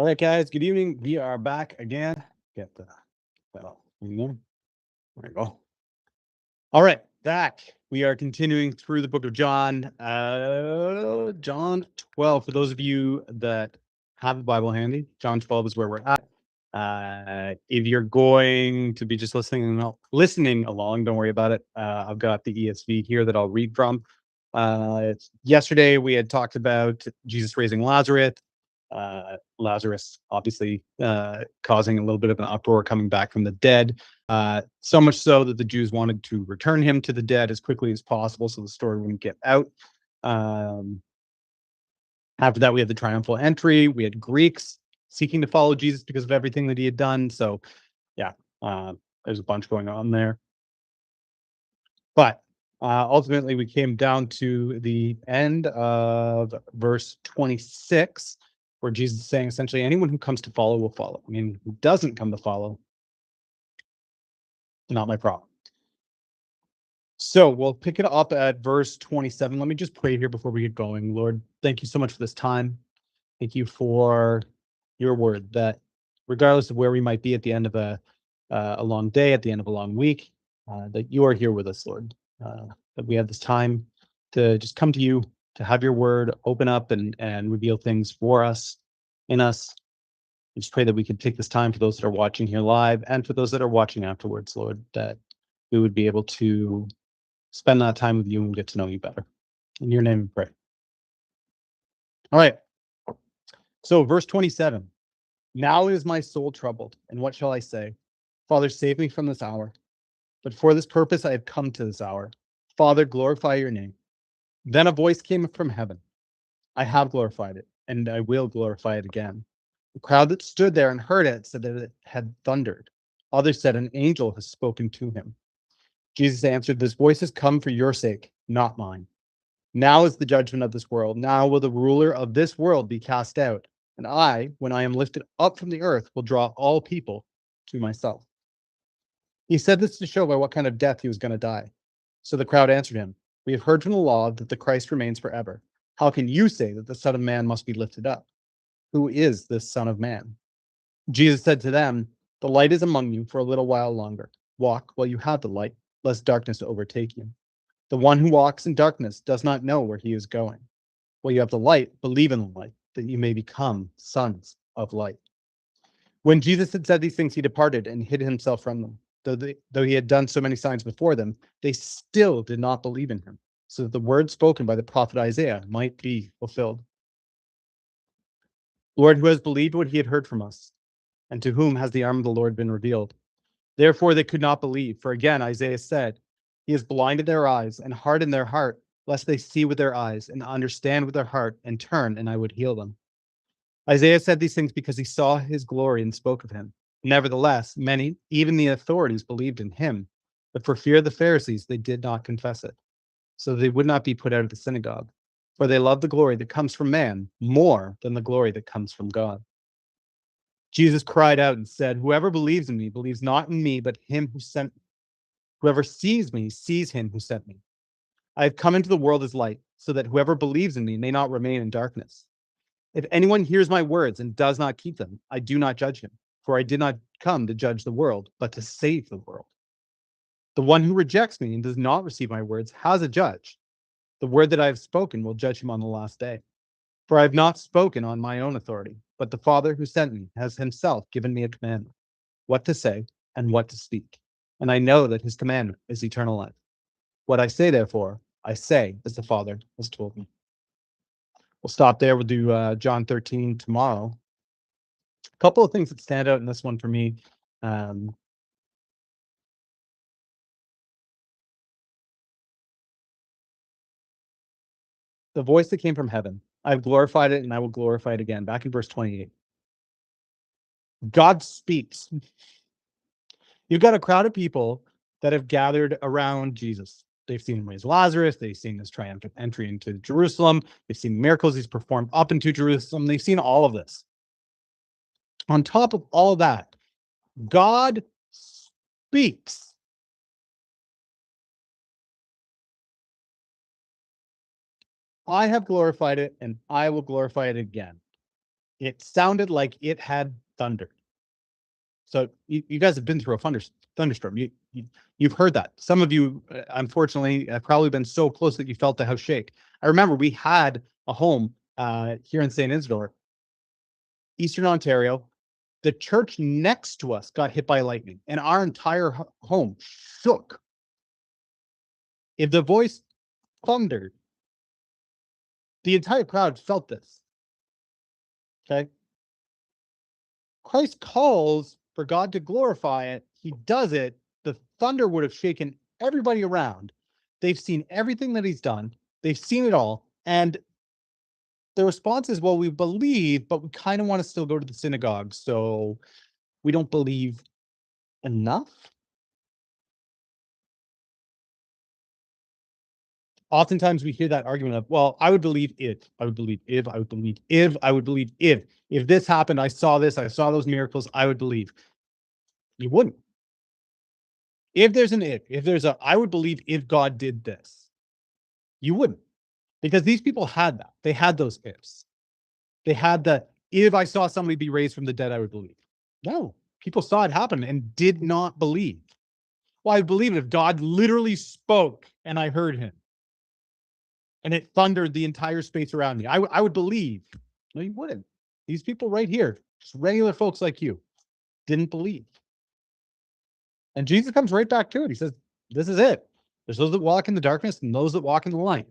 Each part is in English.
All right, guys. Good evening. We are back again. Get the well, there we go. All right, back. We are continuing through the book of John, John 12. For those of you that have the Bible handy, John 12 is where we're at. If you're going to be just listening along, don't worry about it. I've got the ESV here that I'll read from. Yesterday we had talked about Jesus raising Lazarus. Lazarus obviously causing a little bit of an uproar coming back from the dead. So much so that the Jews wanted to return him to the dead as quickly as possible so the story wouldn't get out. After that, we had the triumphal entry. We had Greeks seeking to follow Jesus because of everything that he had done. So, yeah, there's a bunch going on there. But ultimately, we came down to the end of verse 26, where Jesus is saying essentially, anyone who comes to follow will follow. I mean, who doesn't come to follow, not my problem. So we'll pick it up at verse 27. Let me just pray here before we get going. Lord, thank you so much for this time. Thank you for your word that regardless of where we might be at the end of a long day, at the end of a long week, that you are here with us, Lord. That we have this time to just come to you, to have your word open up and reveal things for us, in us. I just pray that we could take this time for those that are watching here live and for those that are watching afterwards, Lord, that we would be able to spend that time with you and get to know you better. In your name we pray. All right. So verse 27. Now is my soul troubled, and what shall I say? Father, save me from this hour. But for this purpose I have come to this hour. Father, glorify your name. Then a voice came from heaven. I have glorified it, and I will glorify it again. The crowd that stood there and heard it said that it had thundered. Others said, an angel has spoken to him. Jesus answered, this voice has come for your sake, not mine. Now is the judgment of this world. Now will the ruler of this world be cast out. And I, when I am lifted up from the earth, will draw all people to myself. He said this to show by what kind of death he was going to die. So the crowd answered him, we have heard from the law that the Christ remains forever. How can you say that the Son of Man must be lifted up? Who is this Son of Man? Jesus said to them, the light is among you for a little while longer. Walk while you have the light, lest darkness overtake you. The one who walks in darkness does not know where he is going. While you have the light, believe in the light, that you may become sons of light. When Jesus had said these things, he departed and hid himself from them. Though he had done so many signs before them, they still did not believe in him, so that the word spoken by the prophet Isaiah might be fulfilled. Lord, who has believed what he had heard from us, and to whom has the arm of the Lord been revealed? Therefore they could not believe, for again Isaiah said, he has blinded their eyes and hardened their heart, lest they see with their eyes and understand with their heart and turn, and I would heal them. Isaiah said these things because he saw his glory and spoke of him. Nevertheless, many, even the authorities, believed in him, but for fear of the Pharisees, they did not confess it, so they would not be put out of the synagogue. For they love the glory that comes from man more than the glory that comes from God. Jesus cried out and said, whoever believes in me believes not in me, but him who sent me. Whoever sees me sees him who sent me. I have come into the world as light, so that whoever believes in me may not remain in darkness. If anyone hears my words and does not keep them, I do not judge him, for I did not come to judge the world, but to save the world. The one who rejects me and does not receive my words has a judge. The word that I have spoken will judge him on the last day. For I have not spoken on my own authority, but the Father who sent me has himself given me a commandment, what to say and what to speak. And I know that his commandment is eternal life. What I say, therefore, I say as the Father has told me. We'll stop there. We'll do John 13 tomorrow. A couple of things that stand out in this one for me. The voice that came from heaven, I've glorified it and I will glorify it again. Back in verse 28. God speaks. You've got a crowd of people that have gathered around Jesus. They've seen him raise Lazarus. They've seen his triumphant entry into Jerusalem. They've seen miracles he's performed up into Jerusalem. They've seen all of this. On top of all that, God speaks. I have glorified it and I will glorify it again. It sounded like it had thunder. So you guys have been through a thunderstorm. You've heard that. Some of you, unfortunately, have probably been so close that you felt the house shake. I remember we had a home here in St. Isidore, Eastern Ontario. The church next to us got hit by lightning, and our entire home shook. If the voice thundered, the entire crowd felt this. Okay. Christ calls for God to glorify it. He does it. The thunder would have shaken everybody around. They've seen everything that he's done. They've seen it all. And the response is, well, we believe, but we kind of want to still go to the synagogue. So we don't believe enough. Oftentimes we hear that argument of, well, I would believe if, I would believe if, I would believe if, I would believe if this happened, I saw this, I saw those miracles, I would believe. You wouldn't. If there's an if there's a, I would believe if God did this, you wouldn't, because these people had that. They had those ifs. They had the, if I saw somebody be raised from the dead, I would believe. No, people saw it happen and did not believe. Well, I believe it if God literally spoke and I heard him and it thundered the entire space around me. I would believe. No, you wouldn't. These people right here, just regular folks like you, didn't believe. And Jesus comes right back to it. He says, this is it. There's those that walk in the darkness and those that walk in the light.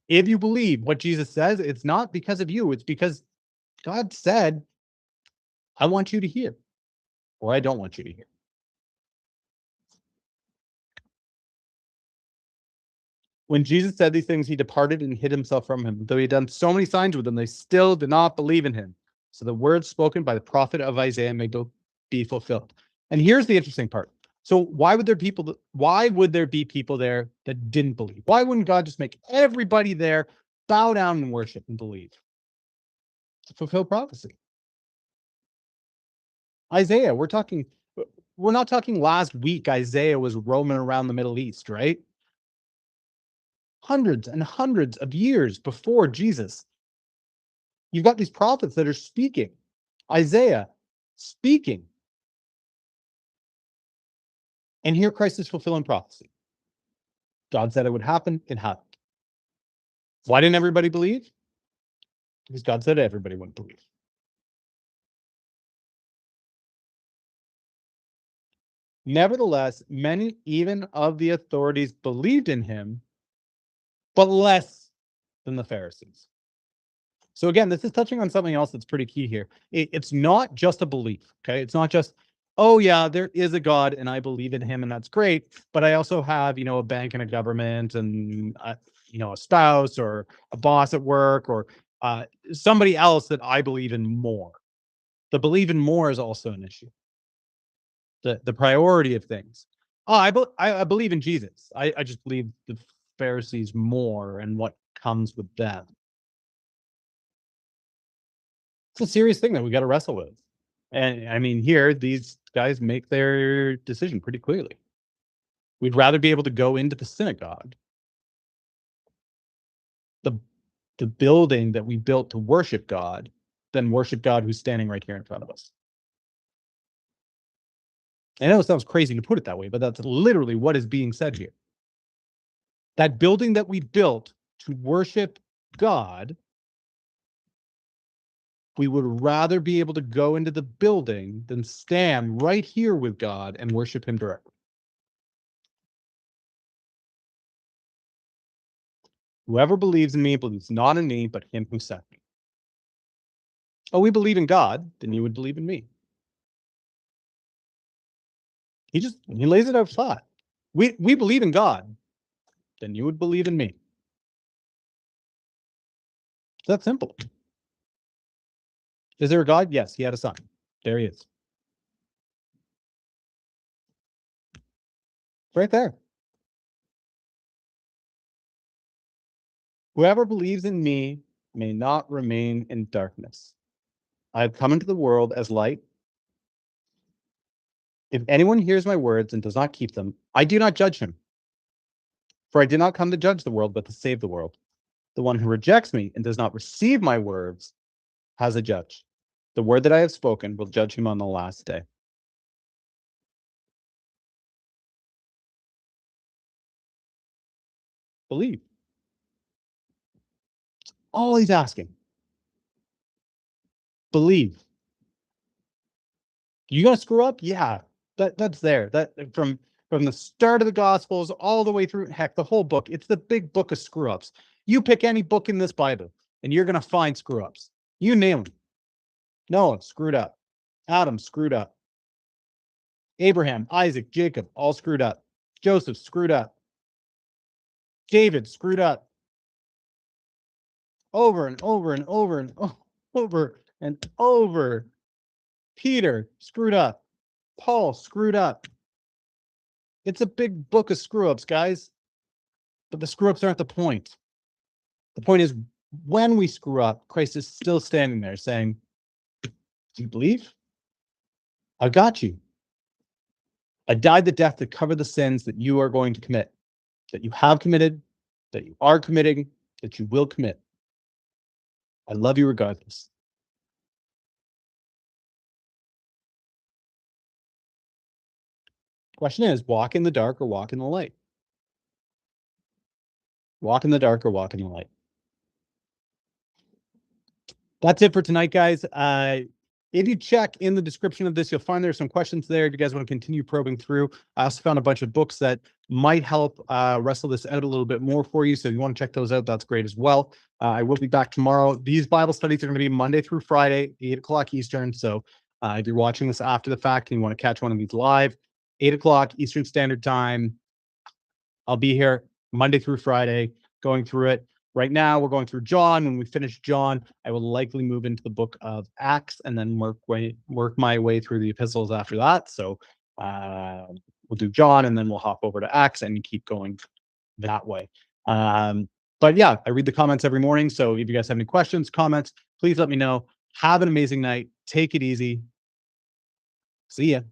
If you believe what Jesus says, it's not because of you. It's because God said, I want you to hear, or I don't want you to hear. When Jesus said these things, he departed and hid himself from him. Though he had done so many signs with them, they still did not believe in him. So the words spoken by the prophet of Isaiah may be fulfilled. And here's the interesting part. So why would there be people there that didn't believe? Why wouldn't God just make everybody there bow down and worship and believe? To fulfill prophecy. Isaiah, we're not talking last week. Isaiah was roaming around the Middle East, right? Hundreds and hundreds of years before Jesus. You've got these prophets that are speaking. Isaiah speaking. And here Christ is fulfilling prophecy. God said it would happen, it happened. Why didn't everybody believe? Because God said everybody wouldn't believe. Nevertheless, many even of the authorities believed in him, but less than the Pharisees. So again, this is touching on something else that's pretty key here. It's not just a belief, okay? It's not just, oh yeah, there is a God and I believe in him and that's great, but I also have, a bank and a government and, a spouse or a boss at work or somebody else that I believe in more. The believe in more is also an issue. The priority of things. Oh, I believe in Jesus. I just believe the Pharisees more and what comes with them. It's a serious thing that we got to wrestle with. And I mean, here, these guys make their decision pretty clearly. We'd rather be able to go into the synagogue, the, the building that we built to worship God, than worship God who's standing right here in front of us. I know it sounds crazy to put it that way, but that's literally what is being said here. That building that we built to worship God, we would rather be able to go into the building than stand right here with God and worship him directly. Whoever believes in me believes not in me, but him who sent me. Oh, we believe in God, then you would believe in me. He lays it out flat. We believe in God, then you would believe in me. It's that simple. Is there a God? Yes, he had a son. There he is. Right there. Whoever believes in me may not remain in darkness. I have come into the world as light. If anyone hears my words and does not keep them, I do not judge him. For I did not come to judge the world, but to save the world. The one who rejects me and does not receive my words has a judge. The word that I have spoken will judge him on the last day. Believe. All he's asking. Believe. You gonna screw up? Yeah. That's there. That from the start of the gospels all the way through, heck, the whole book. It's the big book of screw ups. You pick any book in this Bible and you're gonna find screw ups. You name them. Noah screwed up. Adam screwed up. Abraham, Isaac, Jacob, all screwed up. Joseph screwed up. David screwed up. Over and over and over and over and over. Peter screwed up. Paul screwed up. It's a big book of screw ups, guys. But the screw ups aren't the point. The point is, when we screw up, Christ is still standing there saying, do you believe? I got you. I died the death to cover the sins that you are going to commit, that you have committed, that you are committing, that you will commit. I love you regardless. Question is, walk in the dark or walk in the light? Walk in the dark or walk in the light? That's it for tonight, guys. If you check in the description of this, you'll find there's some questions there if you guys want to continue probing through. I also found a bunch of books that might help wrestle this out a little bit more for you. So if you want to check those out, that's great as well. I will be back tomorrow. These Bible studies are going to be Monday through Friday, 8 o'clock Eastern. So if you're watching this after the fact and you want to catch one of these live, 8 o'clock Eastern Standard Time, I'll be here Monday through Friday going through it. Right now, we're going through John. When we finish John, I will likely move into the book of Acts and then work my way through the epistles after that. So we'll do John and then we'll hop over to Acts and keep going that way. But yeah, I read the comments every morning. So if you guys have any questions, comments, please let me know. Have an amazing night. Take it easy. See ya.